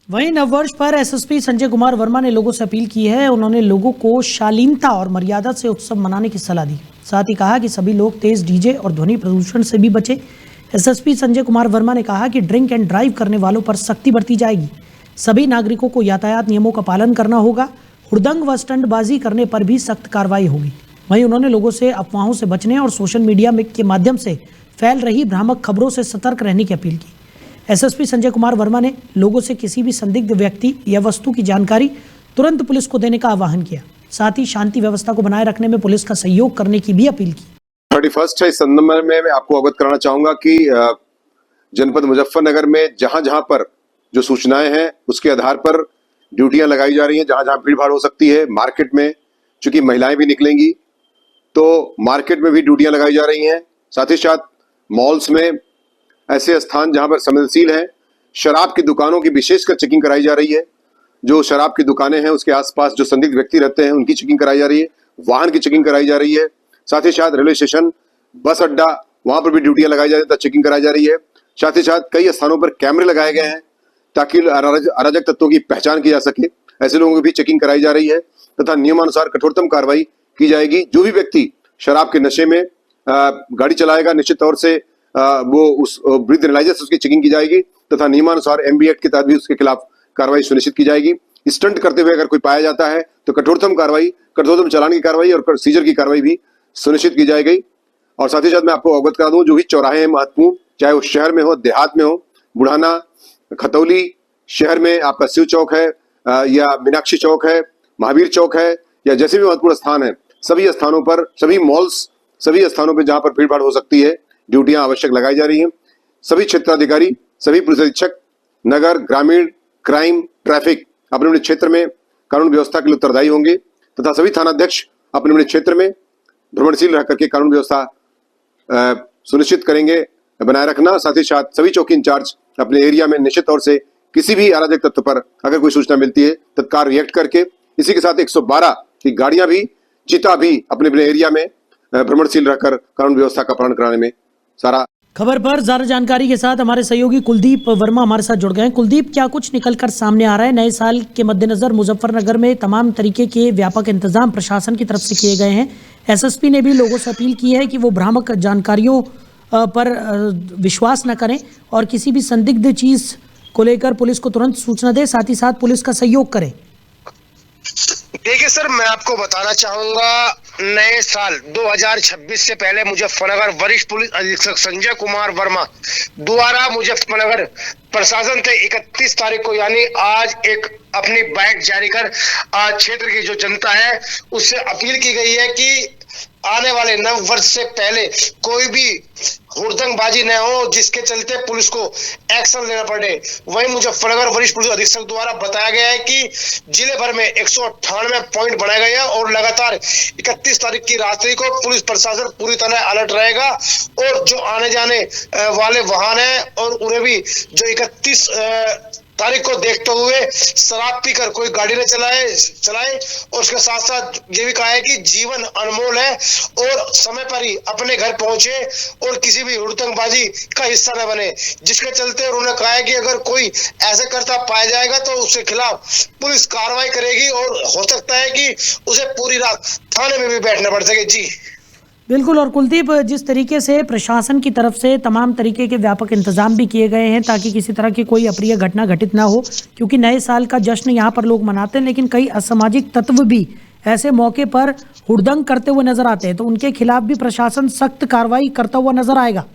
वहीं नववर्ष पर एसएसपी संजय कुमार वर्मा ने लोगों से अपील की है। उन्होंने लोगों को शालीनता और मर्यादा से उत्सव मनाने की सलाह दी। साथ ही कहा कि सभी लोग तेज डीजे और ध्वनि प्रदूषण से भी बचे। एसएसपी संजय कुमार वर्मा ने कहा कि ड्रिंक एंड ड्राइव करने वालों पर सख्ती बरती जाएगी। सभी नागरिकों को यातायात नियमों का पालन करना होगा। हुड़दंग व स्टंटबाजी करने पर भी सख्त कार्रवाई होगी। वहीं उन्होंने लोगों से अफवाहों से बचने और सोशल मीडिया के माध्यम से फैल रही भ्रामक खबरों से सतर्क रहने की अपील की। एसएसपी संजय कुमार वर्मा ने लोगों से किसी भी संदिग्ध व्यक्ति या वस्तु की जानकारी तुरंत पुलिस को देने का आह्वान किया। साथ ही शांति व्यवस्था को बनाए रखने में पुलिस का सहयोग करने की भी अपील की। 31 है, इस संदर्भ में मैं आपको अवगत कराना चाहूंगा कि जनपद मुजफ्फरनगर में जहां जहां पर जो सूचनाएं हैं उसके आधार पर ड्यूटियां लगाई जा रही हैं। जहां जहां भीड़ भाड़ हो सकती है, मार्केट में चूंकि महिलाएं भी निकलेंगी तो मार्केट में भी ड्यूटियां लगाई जा रही हैं। साथ ही साथ मॉल्स में, ऐसे स्थान जहां पर संवेदनशील है, शराब की दुकानों की विशेषकर चेकिंग कराई जा रही है। जो शराब की दुकानें हैं उसके आसपास जो संदिग्ध व्यक्ति रहते हैं उनकी चेकिंग कराई जा रही है। वाहन की चेकिंग कराई जा रही है। साथ ही साथ रेलवे स्टेशन, बस अड्डा, वहां पर भी ड्यूटियां लगाई जा रही है, चेकिंग कराई जा रही है। साथ ही साथ कई स्थानों पर कैमरे लगाए गए हैं ताकि अराजक तत्वों की पहचान की जा सके। ऐसे लोगों की भी चेकिंग कराई जा रही है तथा नियमानुसार कठोरतम कार्रवाई की जाएगी। जो भी व्यक्ति शराब के नशे में गाड़ी चलाएगा, निश्चित तौर से वो उस ब्रीथ एनालाइजर उसकी चेकिंग की जाएगी तथा नियमानुसार एमबी एक्ट के तहत भी उसके खिलाफ कार्रवाई सुनिश्चित की जाएगी। स्टंट करते हुए अगर कोई पाया जाता है तो कठोरतम कार्रवाई, कठोरतम चालान की कार्रवाई और सीजर की कार्रवाई भी सुनिश्चित की जाएगी। और साथ ही साथ मैं आपको अवगत करा दूं, जो भी चौराहे हैं महत्वपूर्ण, चाहे वो शहर में हो, देहात में हो, बुढ़ाना, खतौली, शहर में आपका शिव चौक है या मीनाक्षी चौक है, महावीर चौक है, या जैसे भी महत्वपूर्ण स्थान है, सभी स्थानों पर, सभी मॉल्स, सभी स्थानों पर जहां पर भीड़ भाड़ हो सकती है, ड्यूटियां आवश्यक लगाई जा रही हैं। सभी क्षेत्राधिकारी, सभी पुलिस अधीक्षक, नगर, ग्रामीण, क्राइम, ट्रैफिक अपने अपने क्षेत्र में कानून व्यवस्था के लिए उत्तरदायी होंगे तथा सभी थानाध्यक्ष अपने अपने क्षेत्र में भ्रमणशील रह करके कानून व्यवस्था सुनिश्चित करेंगे बनाए रखना। साथ ही साथ सभी चौकी इंचार्ज अपने एरिया में निश्चित तौर से किसी भी अराजक तत्व पर अगर कोई सूचना मिलती है तत्काल रिएक्ट करके, इसी के साथ 112 की गाड़ियां भी, चिता भी अपने अपने एरिया में भ्रमणशील रहकर कानून व्यवस्था का पालन कराने में सारा। खबर पर ज्यादा जानकारी के साथ हमारे सहयोगी कुलदीप वर्मा हमारे साथ जुड़ गए हैं। कुलदीप, क्या कुछ निकलकर सामने आ रहा है? नए साल के मद्देनजर मुजफ्फरनगर में तमाम तरीके के व्यापक इंतजाम प्रशासन की तरफ से किए गए हैं। एसएसपी ने भी लोगों से अपील की है कि वो भ्रामक जानकारियों पर विश्वास न करें और किसी भी संदिग्ध चीज को लेकर पुलिस को तुरंत सूचना दें, साथ ही साथ पुलिस का सहयोग करें। देखिए सर, मैं आपको बताना चाहूंगा, नए साल 2026 से पहले मुजफ्फरनगर वरिष्ठ पुलिस अधीक्षक संजय कुमार वर्मा द्वारा मुजफ्फरनगर प्रशासन से 31 तारीख को यानी आज एक अपनी बाइट जारी कर क्षेत्र की जो जनता है उससे अपील की गई है कि आने वाले नव वर्ष से पहले कोई भी हुड़दंगबाजी न हो जिसके चलते पुलिस को एक्शन लेना पड़े। वहीं मुजफ्फरनगर वरिष्ठ पुलिस अधीक्षक द्वारा बताया गया है कि जिले भर में 198 पॉइंट बनाए गए हैं और लगातार 31 तारीख की रात्रि को पुलिस प्रशासन पूरी तरह अलर्ट रहेगा और जो आने जाने वाले वाहन हैं और उन्हें भी जो 31 तारीख को देखते हुए शराब पीकर कोई गाड़ी न चलाए और उसके साथ साथ ये भी कहा है कि जीवन अनमोल है और समय पर ही अपने घर पहुंचे और किसी भी हुड़दंगबाजी का हिस्सा न बने, जिसके चलते उन्होंने कहा है कि अगर कोई ऐसे करता पाया जाएगा तो उसके खिलाफ पुलिस कार्रवाई करेगी और हो सकता है कि उसे पूरी रात थाने में भी बैठना पड़ सके। जी बिल्कुल। और कुलदीप, जिस तरीके से प्रशासन की तरफ से तमाम तरीके के व्यापक इंतजाम भी किए गए हैं ताकि किसी तरह की कोई अप्रिय घटना घटित ना हो, क्योंकि नए साल का जश्न यहाँ पर लोग मनाते हैं, लेकिन कई असामाजिक तत्व भी ऐसे मौके पर हुड़दंग करते हुए नजर आते हैं, तो उनके खिलाफ भी प्रशासन सख्त कार्रवाई करता हुआ नजर आएगा।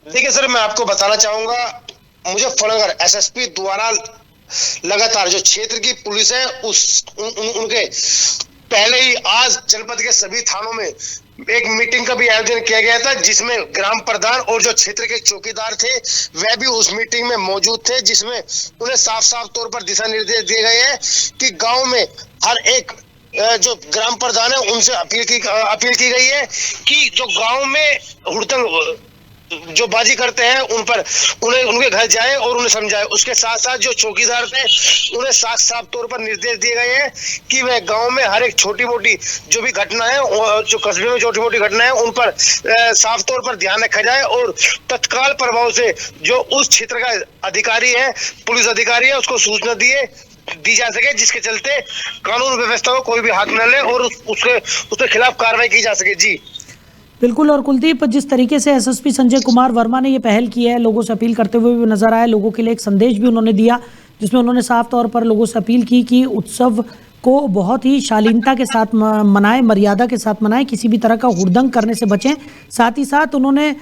देखिए सर, मैं आपको बताना चाहूंगा, मुजफ्फरनगर एसएसपी द्वारा लगातार जो क्षेत्र की पुलिस है उनके पहले ही आज जनपद के सभी थानों में एक मीटिंग का भी आयोजन किया गया था, जिसमें ग्राम प्रधान और जो क्षेत्र के चौकीदार थे वह भी उस मीटिंग में मौजूद थे, जिसमें उन्हें साफ साफ तौर पर दिशा निर्देश दिए गए हैं कि गांव में हर एक जो ग्राम प्रधान है उनसे अपील की गई है कि जो गांव में हुड़दंग जो बाजी करते हैं उन पर उन्हें उनके घर जाए और उन्हें समझाए। उसके साथ साथ जो चौकीदार थे उन्हें साफ साफ तौर पर निर्देश दिए गए हैं कि वह गांव में हर एक छोटी मोटी जो भी घटना है, जो कस्बे में छोटी मोटी घटना है, उन पर साफ तौर पर ध्यान रखा जाए और तत्काल प्रभाव से जो उस क्षेत्र का अधिकारी है, पुलिस अधिकारी है, उसको सूचना दी जा सके, जिसके चलते कानून व्यवस्था को कोई भी हाथ न ले और उसके खिलाफ कार्रवाई की जा सके। जी बिल्कुल। और कुलदीप, जिस तरीके से एसएसपी संजय कुमार वर्मा ने ये पहल की है, लोगों से अपील करते हुए भी नजर आए, लोगों के लिए एक संदेश भी उन्होंने दिया जिसमें उन्होंने साफ तौर पर लोगों से अपील की कि उत्सव को बहुत ही शालीनता के साथ मनाएं, मर्यादा के साथ मनाएं, किसी भी तरह का हुड़दंग करने से बचें। साथ ही साथ उन्होंने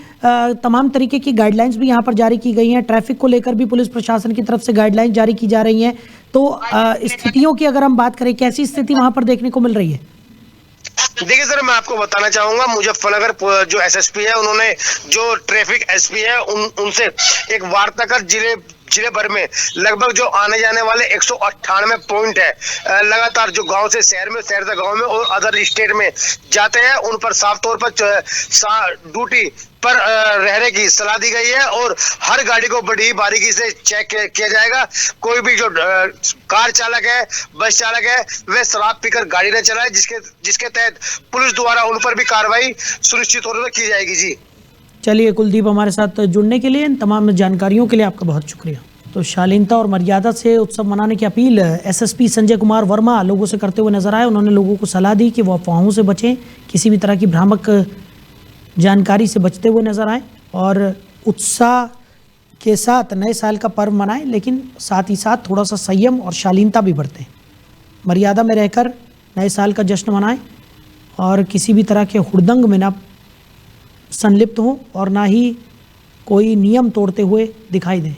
तमाम तरीके की गाइडलाइंस भी यहाँ पर जारी की गई हैं। ट्रैफिक को लेकर भी पुलिस प्रशासन की तरफ से गाइडलाइंस जारी की जा रही हैं। तो स्थितियों की अगर हम बात करें, कैसी स्थिति वहाँ पर देखने को मिल रही है? देखिए सर, मैं आपको बताना चाहूंगा, मुजफ्फरनगर जो एसएसपी है, उन्होंने जो ट्रैफिक एसपी है उनसे एक वार्ता कर जिले भर में लगभग जो आने जाने वाले 198 पॉइंट है, लगातार जो गांव से शहर में, शहर से गांव में और अदर स्टेट में जाते हैं, उन पर साफ तौर पर ड्यूटी पर रहने की सलाह दी गई है और हर गाड़ी को बड़ी बारीकी से चेक किया जाएगा। कोई भी जो कार चालक है, बस चालक है, वह शराब पीकर गाड़ी न चलाए, जिसके तहत पुलिस द्वारा उन पर भी कार्रवाई सुनिश्चित तौर पर की जाएगी। जी चलिए कुलदीप, हमारे साथ जुड़ने के लिए, इन तमाम जानकारियों के लिए आपका बहुत शुक्रिया। तो शालीनता और मर्यादा से उत्सव मनाने की अपील एसएसपी संजय कुमार वर्मा लोगों से करते हुए नजर आए। उन्होंने लोगों को सलाह दी कि वो अफवाहों से बचें, किसी भी तरह की भ्रामक जानकारी से बचते हुए नजर आए और उत्साह के साथ नए साल का पर्व मनाएं, लेकिन साथ ही साथ थोड़ा सा संयम और शालीनता भी बरतें। मर्यादा में रहकर नए साल का जश्न मनाएं और किसी भी तरह के हुड़दंग में ना संलिप्त हों और ना ही कोई नियम तोड़ते हुए दिखाई दें।